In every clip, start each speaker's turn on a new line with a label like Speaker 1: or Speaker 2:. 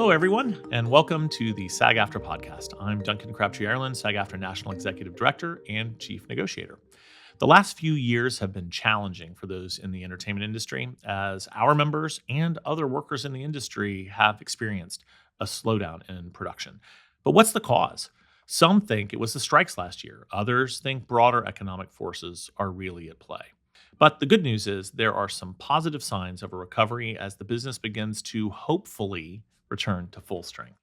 Speaker 1: Hello, everyone, and welcome to the SAG-AFTRA podcast. I'm Duncan Crabtree-Ireland, SAG-AFTRA National Executive Director and Chief Negotiator. The last few years have been challenging for those in the entertainment industry as our members and other workers in the industry have experienced a slowdown in production. But what's the cause? Some think it was the strikes last year. Others think broader economic forces are really at play. But the good news is there are some positive signs of a recovery as the business begins to hopefully return to full strength.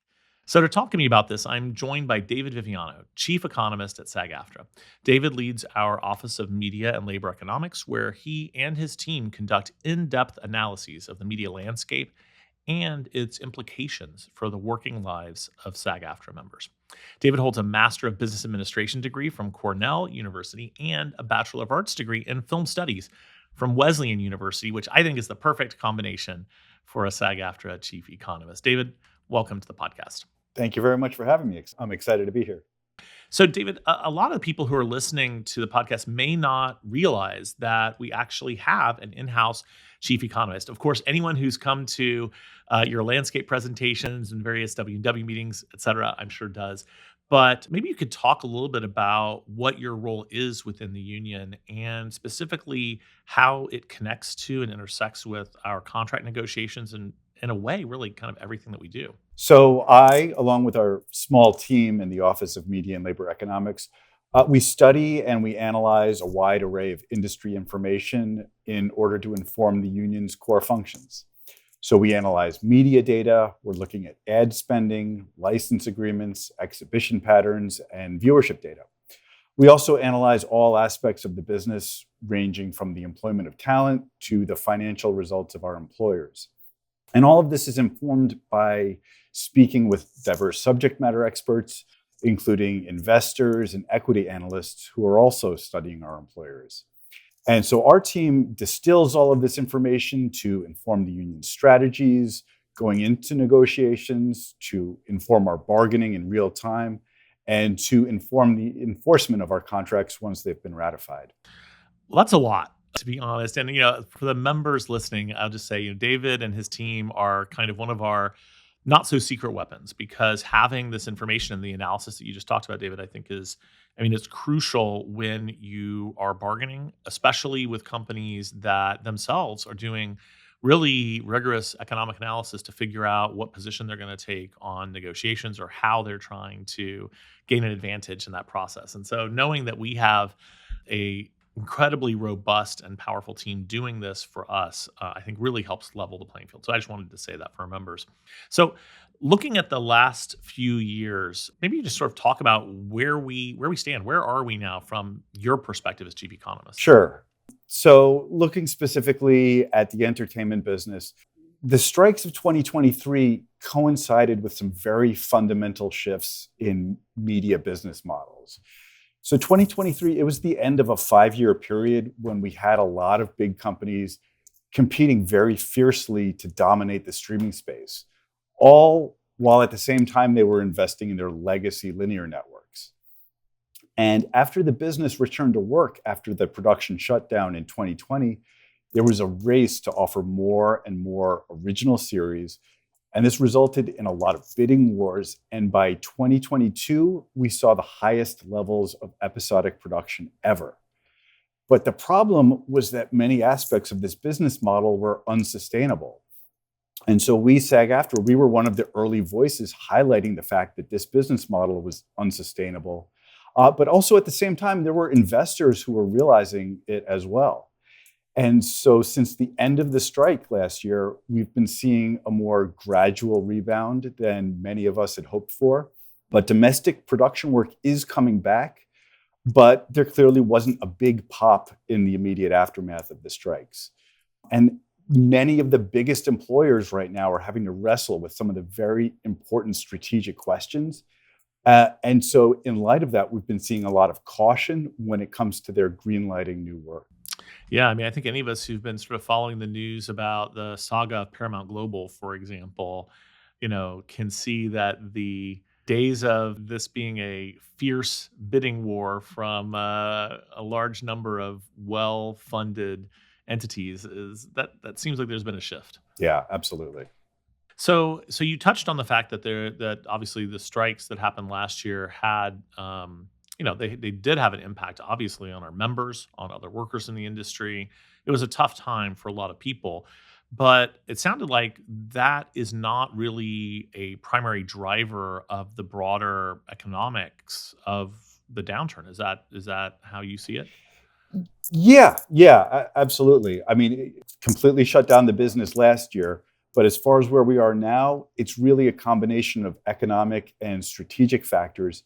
Speaker 1: So to talk to me about this, I'm joined by David Viviano, Chief Economist at SAG-AFTRA. David leads our Office of Media and Labor Economics, where he and his team conduct in-depth analyses of the media landscape and its implications for the working lives of SAG-AFTRA members. David holds a Master of Business Administration degree from Cornell University and a Bachelor of Arts degree in Film Studies from Wesleyan University, which I think is the perfect combination for a SAG-AFTRA chief economist. David, welcome to the podcast.
Speaker 2: Thank you very much for having me. I'm excited to be here.
Speaker 1: So, David, a lot of people who are listening to the podcast may not realize that we actually have an in-house chief economist. Of course, anyone who's come to your landscape presentations and various W&W meetings, et cetera, I'm sure does. But maybe you could talk a little bit about what your role is within the union and specifically how it connects to and intersects with our contract negotiations and, in a way, really kind of everything that we do.
Speaker 2: So I, along with our small team in the Office of Media and Labor Economics, we study and we analyze a wide array of industry information in order to inform the union's core functions. So we analyze media data, we're looking at ad spending, license agreements, exhibition patterns, and viewership data. We also analyze all aspects of the business, ranging from the employment of talent to the financial results of our employers. And all of this is informed by speaking with diverse subject matter experts, including investors and equity analysts who are also studying our employers. And so our team distills all of this information to inform the union's strategies, going into negotiations, to inform our bargaining in real time, and to inform the enforcement of our contracts once they've been ratified.
Speaker 1: Well, that's a lot, to be honest. And, for the members listening, I'll just say, David and his team are kind of one of our not so secret weapons, because having this information and the analysis that you just talked about, David, I think it's crucial when you are bargaining, especially with companies that themselves are doing really rigorous economic analysis to figure out what position they're going to take on negotiations or how they're trying to gain an advantage in that process. And so knowing that we have a incredibly robust and powerful team doing this for us, I think really helps level the playing field. So I just wanted to say that for our members. So looking at the last few years, maybe you just sort of talk about where we stand. Where are we now from your perspective as chief economist?
Speaker 2: Sure. So looking specifically at the entertainment business, the strikes of 2023 coincided with some very fundamental shifts in media business models. So 2023, it was the end of a 5-year period when we had a lot of big companies competing very fiercely to dominate the streaming space, all while at the same time they were investing in their legacy linear networks. And after the business returned to work after the production shutdown in 2020, there was a race to offer more and more original series. And this resulted in a lot of bidding wars. And by 2022, we saw the highest levels of episodic production ever. But the problem was that many aspects of this business model were unsustainable. And so we, SAG-AFTRA, we were one of the early voices highlighting the fact that this business model was unsustainable. But also at the same time, there were investors who were realizing it as well. And so since the end of the strike last year, we've been seeing a more gradual rebound than many of us had hoped for. But domestic production work is coming back, but there clearly wasn't a big pop in the immediate aftermath of the strikes. And many of the biggest employers right now are having to wrestle with some of the very important strategic questions. And so in light of that, we've been seeing a lot of caution when it comes to their greenlighting new work.
Speaker 1: Yeah, I think any of us who've been sort of following the news about the saga of Paramount Global, for example, can see that the days of this being a fierce bidding war from a large number of well-funded entities is that seems like there's been a shift.
Speaker 2: Yeah, absolutely.
Speaker 1: So you touched on the fact that that obviously the strikes that happened last year had, they did have an impact, obviously, on our members, on other workers in the industry. It was a tough time for a lot of people, but it sounded like that is not really a primary driver of the broader economics of the downturn. Is that how you see it?
Speaker 2: Yeah, absolutely. I mean, it completely shut down the business last year. But as far as where we are now, it's really a combination of economic and strategic factors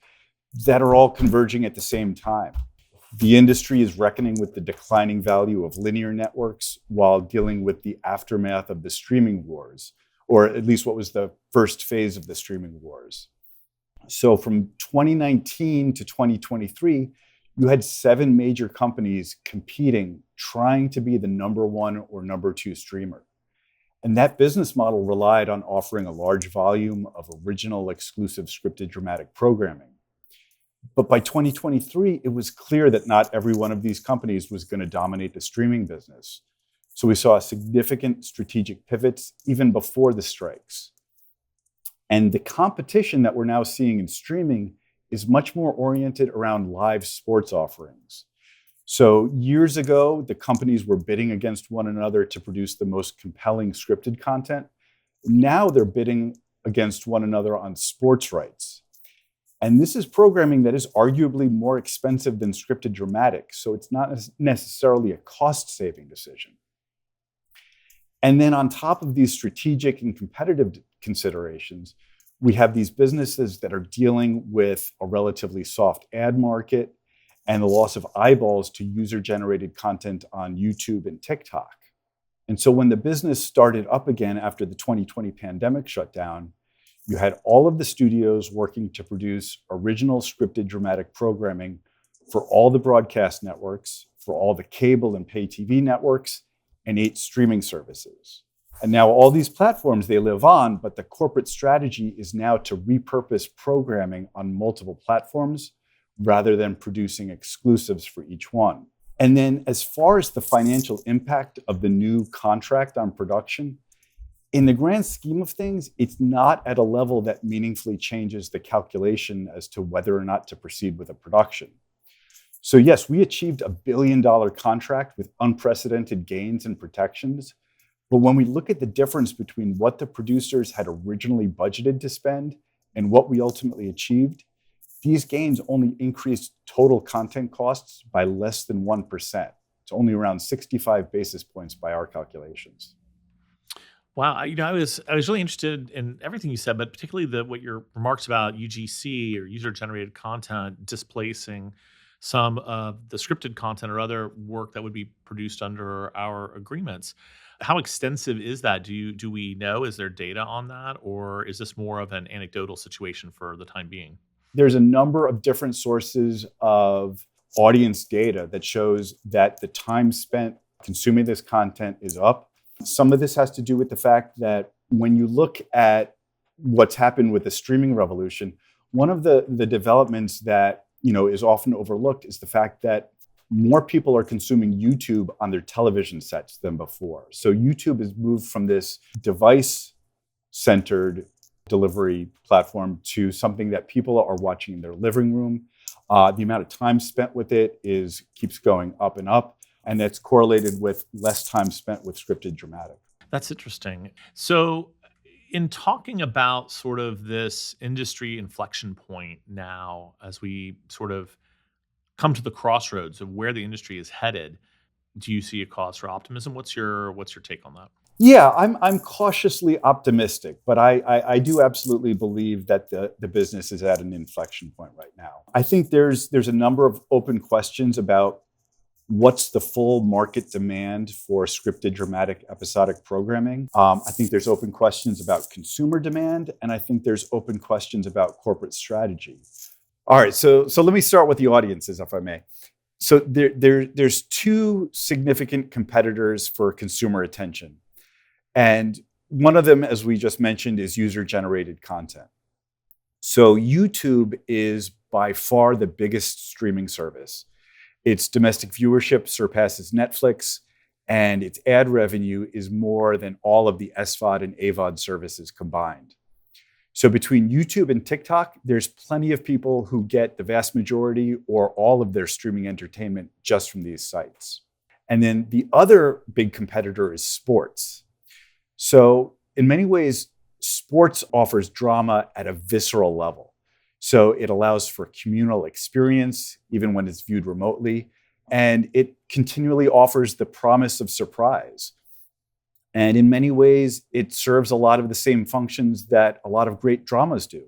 Speaker 2: that are all converging at the same time. The industry is reckoning with the declining value of linear networks while dealing with the aftermath of the streaming wars, or at least what was the first phase of the streaming wars. So from 2019 to 2023, you had 7 major companies competing, trying to be the number one or number two streamer. And that business model relied on offering a large volume of original, exclusive, scripted dramatic programming. But by 2023, it was clear that not every one of these companies was going to dominate the streaming business. So we saw significant strategic pivots even before the strikes. And the competition that we're now seeing in streaming is much more oriented around live sports offerings. So years ago, the companies were bidding against one another to produce the most compelling scripted content. Now they're bidding against one another on sports rights. And this is programming that is arguably more expensive than scripted dramatic, so it's not necessarily a cost-saving decision. And then on top of these strategic and competitive considerations, we have these businesses that are dealing with a relatively soft ad market and the loss of eyeballs to user-generated content on YouTube and TikTok. And so when the business started up again after the 2020 pandemic shutdown, you had all of the studios working to produce original scripted dramatic programming for all the broadcast networks, for all the cable and pay TV networks, and 8 streaming services. And now all these platforms, they live on, but the corporate strategy is now to repurpose programming on multiple platforms rather than producing exclusives for each one. And then as far as the financial impact of the new contract on production, in the grand scheme of things, it's not at a level that meaningfully changes the calculation as to whether or not to proceed with a production. So yes, we achieved a $1 billion contract with unprecedented gains and protections. But when we look at the difference between what the producers had originally budgeted to spend and what we ultimately achieved, these gains only increased total content costs by less than 1%. It's only around 65 basis points by our calculations.
Speaker 1: Wow, I was really interested in everything you said, but particularly what your remarks about UGC or user generated content displacing some of the scripted content or other work that would be produced under our agreements. How extensive is that? Do we know? Is there data on that, or is this more of an anecdotal situation for the time being?
Speaker 2: There's a number of different sources of audience data that shows that the time spent consuming this content is up. Some of this has to do with the fact that when you look at what's happened with the streaming revolution, one of the developments that is often overlooked is the fact that more people are consuming YouTube on their television sets than before. So YouTube has moved from this device-centered delivery platform to something that people are watching in their living room. The amount of time spent with it keeps going up and up, and that's correlated with less time spent with scripted dramatic.
Speaker 1: That's interesting. So, in talking about sort of this industry inflection point now, as we sort of come to the crossroads of where the industry is headed, do you see a cause for optimism? What's your take on that?
Speaker 2: Yeah, I'm cautiously optimistic, but I do absolutely believe that the business is at an inflection point right now. I think there's a number of open questions about what's the full market demand for scripted, dramatic, episodic programming. I think there's open questions about consumer demand, and I think there's open questions about corporate strategy. All right, so let me start with the audiences, if I may. So there's 2 significant competitors for consumer attention. And one of them, as we just mentioned, is user-generated content. So YouTube is by far the biggest streaming service. Its domestic viewership surpasses Netflix, and its ad revenue is more than all of the SVOD and AVOD services combined. So between YouTube and TikTok, there's plenty of people who get the vast majority or all of their streaming entertainment just from these sites. And then the other big competitor is sports. So in many ways, sports offers drama at a visceral level. So it allows for communal experience, even when it's viewed remotely. And it continually offers the promise of surprise. And in many ways, it serves a lot of the same functions that a lot of great dramas do.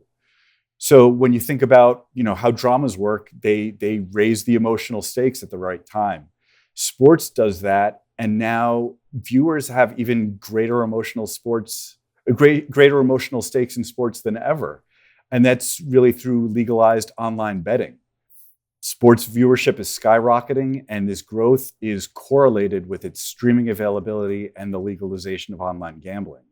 Speaker 2: So when you think about, how dramas work, they raise the emotional stakes at the right time. Sports does that, and now viewers have even greater emotional stakes in sports than ever. And that's really through legalized online betting. Sports viewership is skyrocketing, and this growth is correlated with its streaming availability and the legalization of online gambling.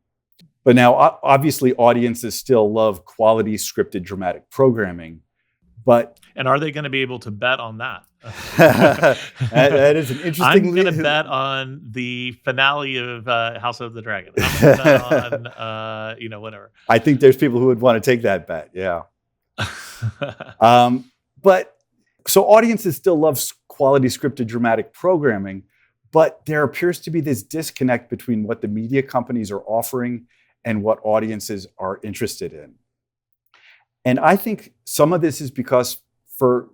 Speaker 2: But now, obviously, audiences still love quality scripted dramatic programming.
Speaker 1: And are they going to be able to bet on that?
Speaker 2: That is an interesting.
Speaker 1: I'm going to bet on the finale of House of the Dragon. I'm going to bet on, whatever.
Speaker 2: I think there's people who would want to take that bet. Yeah. So audiences still love quality scripted dramatic programming, but there appears to be this disconnect between what the media companies are offering and what audiences are interested in. And I think some of this is because for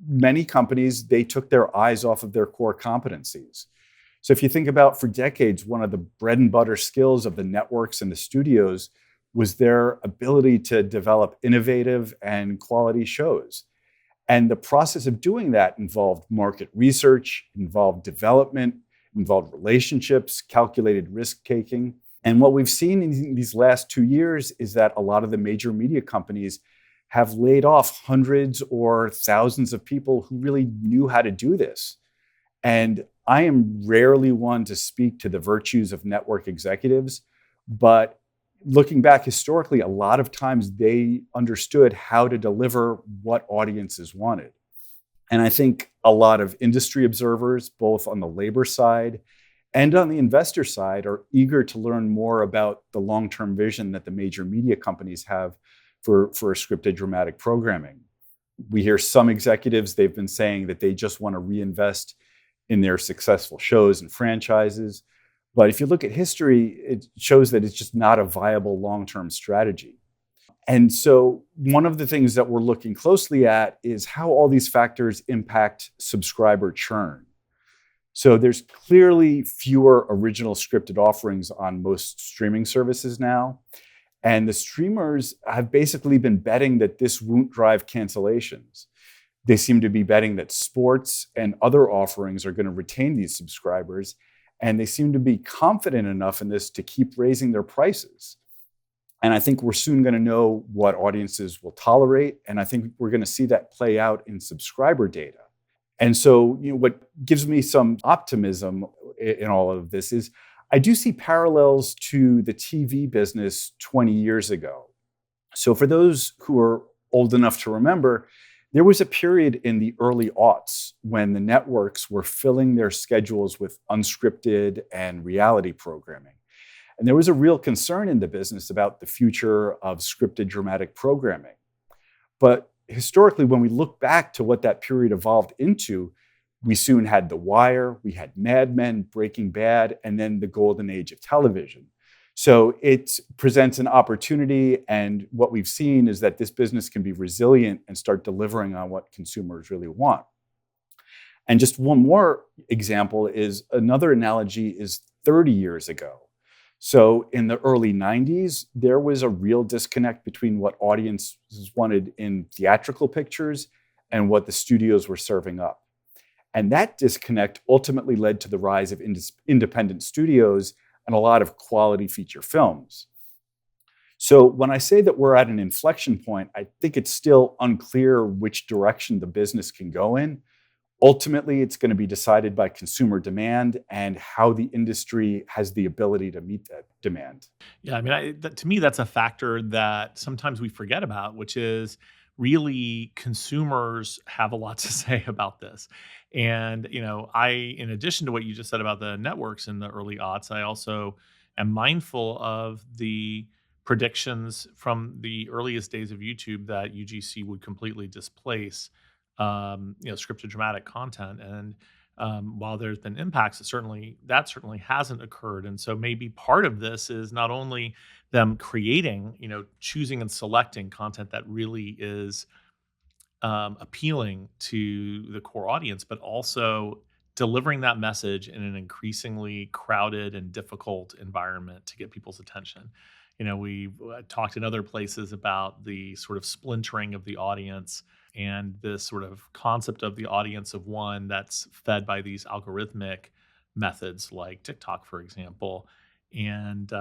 Speaker 2: many companies, they took their eyes off of their core competencies. So if you think about for decades, one of the bread and butter skills of the networks and the studios was their ability to develop innovative and quality shows. And the process of doing that involved market research, involved development, involved relationships, calculated risk-taking. And what we've seen in these last 2 years is that a lot of the major media companies have laid off hundreds or thousands of people who really knew how to do this. And I am rarely one to speak to the virtues of network executives, but looking back historically, a lot of times they understood how to deliver what audiences wanted. And I think a lot of industry observers, both on the labor side and on the investor side, are eager to learn more about the long-term vision that the major media companies have for scripted dramatic programming. We hear some executives, they've been saying that they just want to reinvest in their successful shows and franchises. But if you look at history, it shows that it's just not a viable long-term strategy. And so one of the things that we're looking closely at is how all these factors impact subscriber churn. So there's clearly fewer original scripted offerings on most streaming services now. And the streamers have basically been betting that this won't drive cancellations. They seem to be betting that sports and other offerings are going to retain these subscribers. And they seem to be confident enough in this to keep raising their prices. And I think we're soon going to know what audiences will tolerate. And I think we're going to see that play out in subscriber data. And so, what gives me some optimism in all of this is I do see parallels to the TV business 20 years ago. So for those who are old enough to remember, there was a period in the early aughts when the networks were filling their schedules with unscripted and reality programming. And there was a real concern in the business about the future of scripted dramatic programming. But historically, when we look back to what that period evolved into, we soon had The Wire, we had Mad Men, Breaking Bad, and then the golden age of television. So it presents an opportunity, and what we've seen is that this business can be resilient and start delivering on what consumers really want. And just one more example is another analogy is 30 years ago. So in the early 90s, there was a real disconnect between what audiences wanted in theatrical pictures and what the studios were serving up. And that disconnect ultimately led to the rise of independent studios and a lot of quality feature films. So when I say that we're at an inflection point, I think it's still unclear which direction the business can go in. Ultimately, it's going to be decided by consumer demand and how the industry has the ability to meet that demand.
Speaker 1: Yeah, I mean, to me, that's a factor that sometimes we forget about, which is really consumers have a lot to say about this. And, in addition to what you just said about the networks in the early aughts, I also am mindful of the predictions from the earliest days of YouTube that UGC would completely displace, scripted dramatic content. And while there's been impacts, that certainly hasn't occurred. And so maybe part of this is not only them creating, choosing and selecting content that really is appealing to the core audience, but also delivering that message in an increasingly crowded and difficult environment to get people's attention. We talked in other places about the sort of splintering of the audience and this sort of concept of the audience of one that's fed by these algorithmic methods like TikTok, for example. And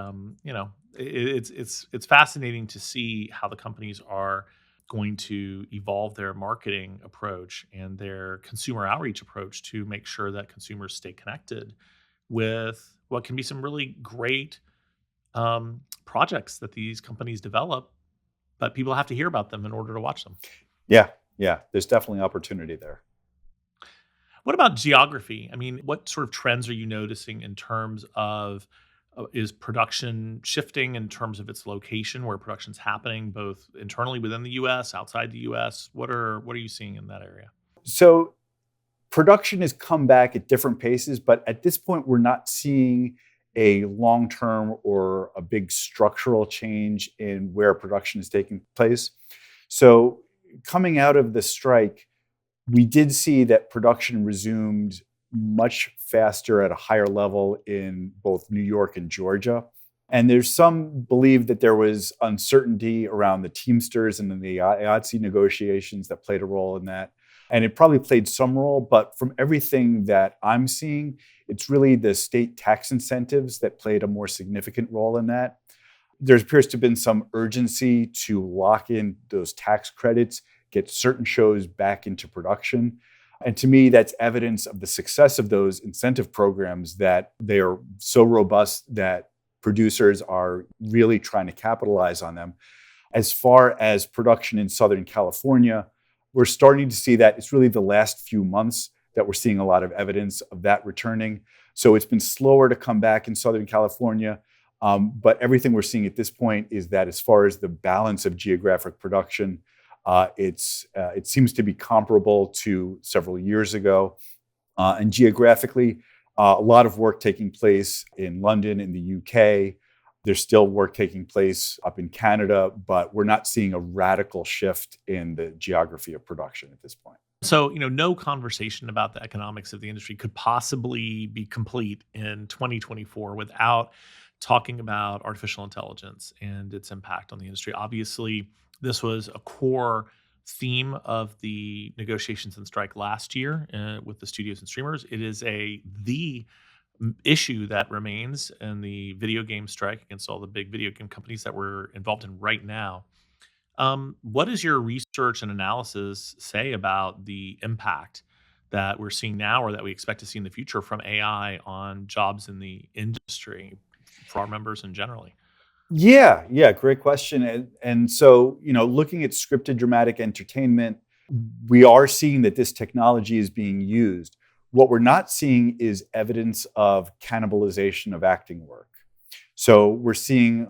Speaker 1: it's fascinating to see how the companies are going to evolve their marketing approach and their consumer outreach approach to make sure that consumers stay connected with what can be some really great projects that these companies develop, but people have to hear about them in order to watch them.
Speaker 2: Yeah, yeah, there's definitely opportunity there.
Speaker 1: What about geography? I mean, what sort of trends are you noticing in terms of is production shifting in terms of its location, where production's happening, both internally within the U.S., outside the U.S.? What are you seeing in that area?
Speaker 2: So production has come back at different paces, but at this point, we're not seeing a long-term or a big structural change in where production is taking place. So coming out of the strike, we did see that production resumed much faster at a higher level in both New York and Georgia. And there's some believe that there was uncertainty around the Teamsters and then the IATSE negotiations that played a role in that. And it probably played some role, but from everything that I'm seeing, it's really the state tax incentives that played a more significant role in that. There appears to have been some urgency to lock in those tax credits, get certain shows back into production. And to me, that's evidence of the success of those incentive programs, that they are so robust that producers are really trying to capitalize on them. As far as production in Southern California, we're starting to see that it's really the last few months that we're seeing a lot of evidence of that returning. So it's been slower to come back in Southern California. But everything we're seeing at this point is that as far as the balance of geographic production, it seems to be comparable to several years ago. And geographically, a lot of work taking place in London, in the UK. There's still work taking place up in Canada, but we're not seeing a radical shift in the geography of production at this point.
Speaker 1: So, no conversation about the economics of the industry could possibly be complete in 2024 without talking about artificial intelligence and its impact on the industry. Obviously, this was a core theme of the negotiations and strike last year with the studios and streamers. It is the issue that remains in the video game strike against all the big video game companies that we're involved in right now. What does your research and analysis say about the impact that we're seeing now or that we expect to see in the future from AI on jobs in the industry for our members and generally?
Speaker 2: Yeah, great question. And so, looking at scripted dramatic entertainment, we are seeing that this technology is being used. What we're not seeing is evidence of cannibalization of acting work. So we're seeing,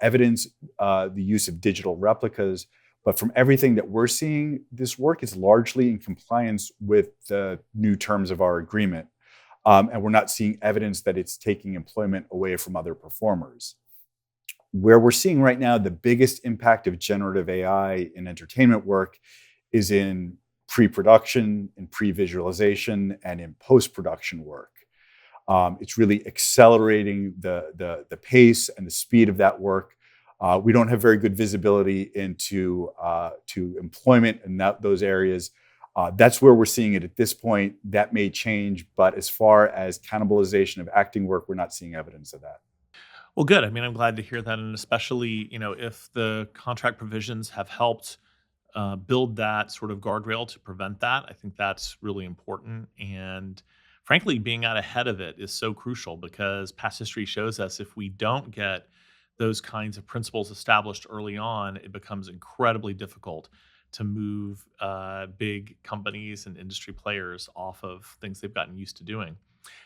Speaker 2: evidence, the use of digital replicas, but from everything that we're seeing, this work is largely in compliance with the new terms of our agreement. And we're not seeing evidence that it's taking employment away from other performers. Where we're seeing right now the biggest impact of generative AI in entertainment work is in pre-production, in pre-visualization, and in post-production work. It's really accelerating the pace and the speed of that work. We don't have very good visibility into to employment in those areas. That's where we're seeing it at this point. That may change, but as far as cannibalization of acting work, we're not seeing evidence of that.
Speaker 1: Well, good. I mean, I'm glad to hear that, and especially if the contract provisions have helped build that sort of guardrail to prevent that. I think that's really important, and frankly, being out ahead of it is so crucial because past history shows us if we don't get those kinds of principles established early on, it becomes incredibly difficult to move big companies and industry players off of things they've gotten used to doing.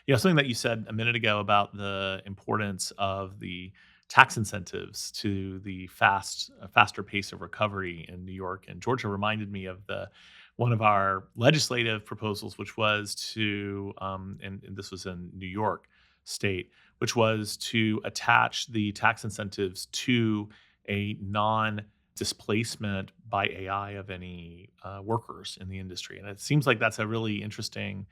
Speaker 1: Something that you said a minute ago about the importance of the tax incentives to the faster pace of recovery in New York and Georgia reminded me of the one of our legislative proposals, which was to, and this was in New York State, which was to attach the tax incentives to a non-displacement by AI of any workers in the industry. And it seems like that's a really interesting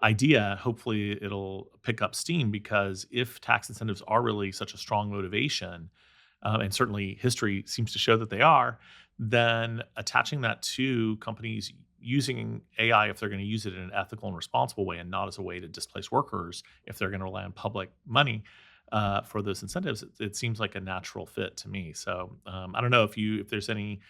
Speaker 1: idea. Hopefully, it'll pick up steam because if tax incentives are really such a strong motivation, and certainly history seems to show that they are, then attaching that to companies using AI, if they're going to use it in an ethical and responsible way and not as a way to displace workers, if they're going to rely on public money for those incentives, it seems like a natural fit to me. So I don't know if there's any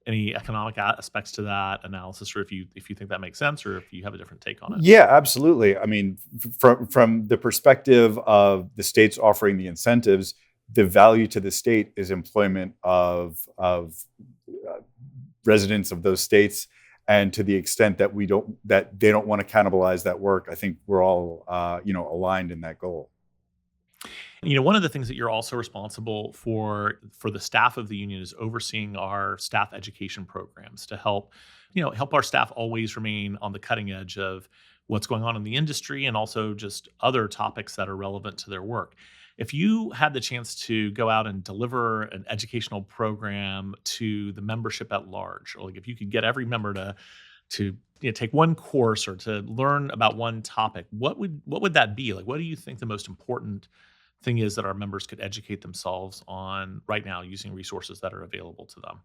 Speaker 1: economic aspects to that analysis, or if you think that makes sense, or if you have a different take on it.
Speaker 2: Yeah, absolutely. I mean, from the perspective of the states offering the incentives, the value to the state is employment of residents of those states, and to the extent that they don't want to cannibalize that work, I think we're all aligned in that goal.
Speaker 1: One of the things that you're also responsible for the staff of the union is overseeing our staff education programs to help our staff always remain on the cutting edge of what's going on in the industry and also just other topics that are relevant to their work. If you had the chance to go out and deliver an educational program to the membership at large, or like if you could get every member to take one course or to learn about one topic, what would that be? Like, what do you think the most important thing is that our members could educate themselves on right now using resources that are available to them?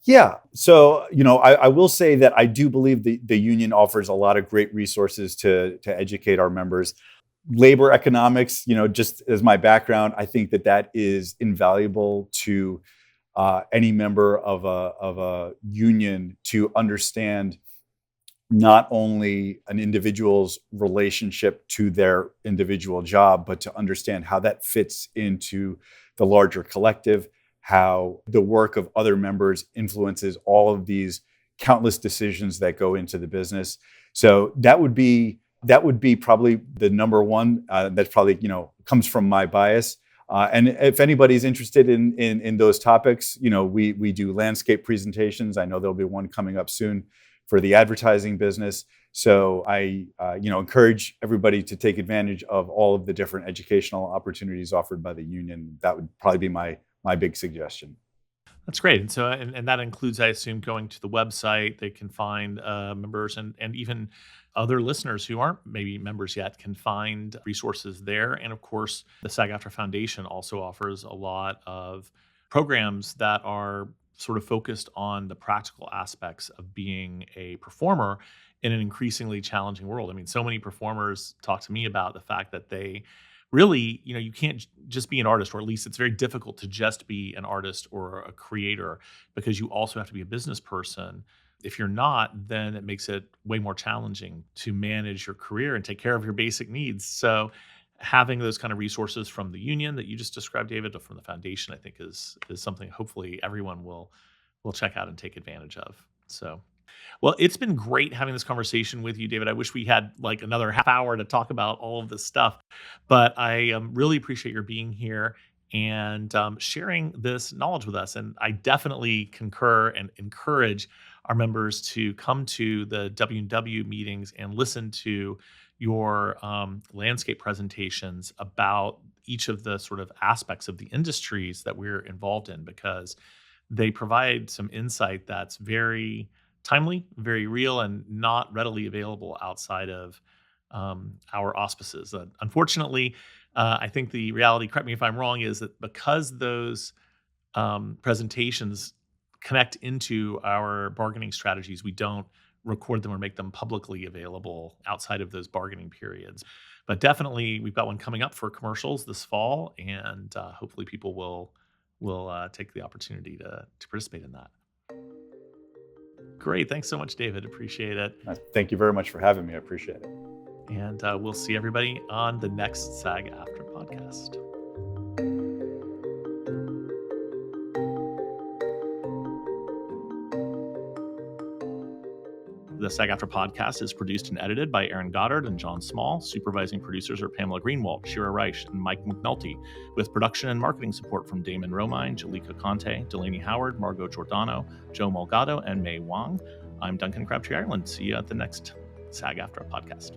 Speaker 2: Yeah. So, I will say that I do believe the union offers a lot of great resources to educate our members. Labor economics, just as my background, I think that is invaluable to any member of a union to understand not only an individual's relationship to their individual job, but to understand how that fits into the larger collective, how the work of other members influences all of these countless decisions that go into the business. So that would be probably the number one. That probably comes from my bias. And if anybody's interested in those topics, we do landscape presentations. I know there'll be one coming up soon for the advertising business. So I encourage everybody to take advantage of all of the different educational opportunities offered by the union. That would probably be my big suggestion.
Speaker 1: That's great. And so, and that includes, I assume, going to the website. They can find members and even other listeners who aren't maybe members yet can find resources there. And of course, the SAG-AFTRA Foundation also offers a lot of programs that are sort of focused on the practical aspects of being a performer in an increasingly challenging world. I mean, so many performers talk to me about the fact that they really, you can't just be an artist, or at least it's very difficult to just be an artist or a creator, because you also have to be a business person. If you're not, then it makes it way more challenging to manage your career and take care of your basic needs. So having those kind of resources from the union that you just described, David, or from the foundation, I think is something hopefully everyone will check out and take advantage of. So, well, it's been great having this conversation with you, David. I wish we had like another half hour to talk about all of this stuff, but I really appreciate your being here and sharing this knowledge with us. And I definitely concur and encourage our members to come to the W&W meetings and listen to your landscape presentations about each of the sort of aspects of the industries that we're involved in, because they provide some insight that's very timely, very real, and not readily available outside of our auspices. Unfortunately, I think the reality, correct me if I'm wrong, is that because those presentations connect into our bargaining strategies, we don't record them or make them publicly available outside of those bargaining periods. But definitely, we've got one coming up for commercials this fall, and hopefully people will take the opportunity to participate in that. Great. Thanks so much, David. Appreciate it.
Speaker 2: Thank you very much for having me. I appreciate it.
Speaker 1: And we'll see everybody on the next SAG-AFTRA podcast. the SAG-AFTRA podcast is produced and edited by Aaron Goddard and John Small. Supervising producers are Pamela Greenwald, Shira Reich, and Mike McNulty, with production and marketing support from Damon Romine, Jalika Conte, Delaney Howard, Margot Giordano, Joe Malgado, and May Wang. I'm Duncan Crabtree Ireland. See you at the next SAG-AFTRA podcast.